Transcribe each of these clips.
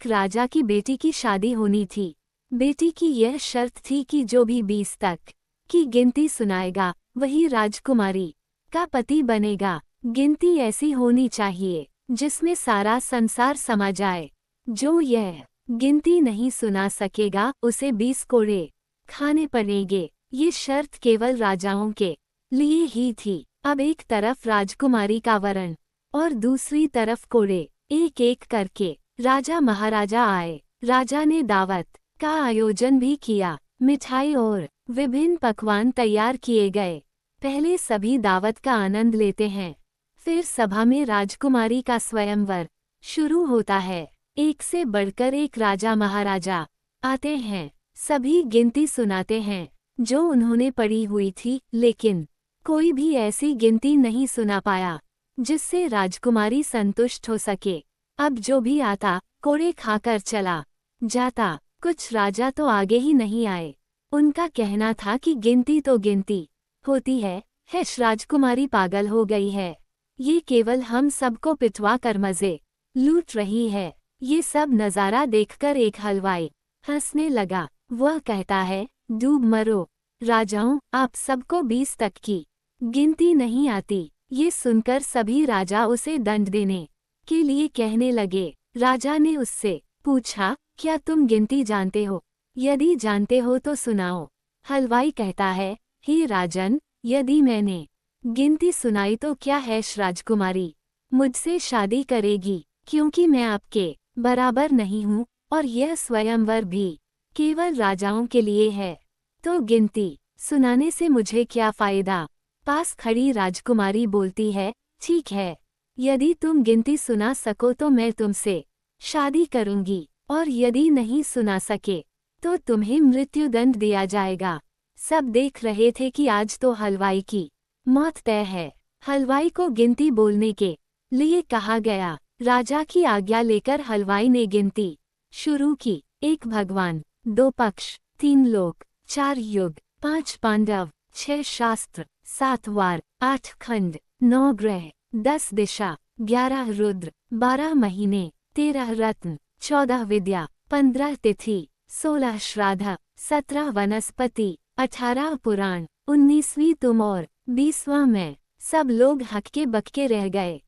एक राजा की बेटी की शादी होनी थी। बेटी की यह शर्त थी कि जो भी 20 तक की गिनती सुनाएगा वही राजकुमारी का पति बनेगा। गिनती ऐसी होनी चाहिए जिसमें सारा संसार समा जाए। जो यह गिनती नहीं सुना सकेगा उसे 20 कोड़े खाने पड़ेंगे। ये शर्त केवल राजाओं के लिए ही थी। अब एक तरफ राजकुमारी का वरण और दूसरी तरफ कोड़े। एक एक करके राजा महाराजा आए। राजा ने दावत का आयोजन भी किया। मिठाई और विभिन्न पकवान तैयार किए गए। पहले सभी दावत का आनंद लेते हैं, फिर सभा में राजकुमारी का स्वयंवर शुरू होता है। एक से बढ़कर एक राजा महाराजा आते हैं। सभी गिनती सुनाते हैं जो उन्होंने पढ़ी हुई थी, लेकिन कोई भी ऐसी गिनती नहीं सुना पाया जिससे राजकुमारी संतुष्ट हो सके। अब जो भी आता कोड़े खाकर चला जाता। कुछ राजा तो आगे ही नहीं आए। उनका कहना था कि गिनती तो गिनती होती है, राजकुमारी पागल हो गई है। ये केवल हम सबको पिटवा कर मजे लूट रही है। ये सब नज़ारा देखकर एक हलवाई हंसने लगा। वह कहता है, डूब मरो राजाओं, आप सबको 20 तक की गिनती नहीं आती। ये सुनकर सभी राजा उसे दंड देने के लिए कहने लगे। राजा ने उससे पूछा, क्या तुम गिनती जानते हो? यदि जानते हो तो सुनाओ। हलवाई कहता है, हे राजन, यदि मैंने गिनती सुनाई तो क्या है, राजकुमारी मुझसे शादी करेगी, क्योंकि मैं आपके बराबर नहीं हूँ और यह स्वयंवर भी केवल राजाओं के लिए है। तो गिनती सुनाने से मुझे क्या फायदा? पास खड़ी राजकुमारी बोलती है, ठीक है, यदि तुम गिनती सुना सको तो मैं तुमसे शादी करूंगी, और यदि नहीं सुना सके तो तुम्हें मृत्युदंड दिया जाएगा। सब देख रहे थे कि आज तो हलवाई की मौत तय है। हलवाई को गिनती बोलने के लिए कहा गया। राजा की आज्ञा लेकर हलवाई ने गिनती शुरू की। 1 भगवान, 2 पक्ष, 3 लोक, 4 युग, 5 पांडव, 6 शास्त्र, 7 वार, 8 खंड, 9 ग्रह, 10 दिशा, 11 रुद्र, 12 महीने, 13 रत्न, 14 विद्या, 15 तिथि, 16 श्राद्ध, 17 वनस्पति, 18 पुराण, 19वीं तुम और 20वां मैं। सब लोग हक्के बक्के रह गए।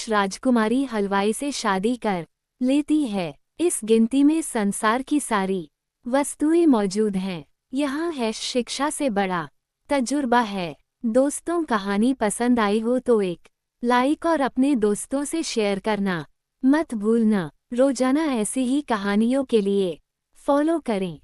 राजकुमारी हलवाई से शादी कर लेती है। इस गिनती में संसार की सारी वस्तुएं मौजूद हैं। यहाँ शिक्षा से बड़ा तजुर्बा है। दोस्तों, कहानी पसंद आई हो तो एक लाइक और अपने दोस्तों से शेयर करना मत भूलना। रोजाना ऐसी ही कहानियों के लिए फॉलो करें।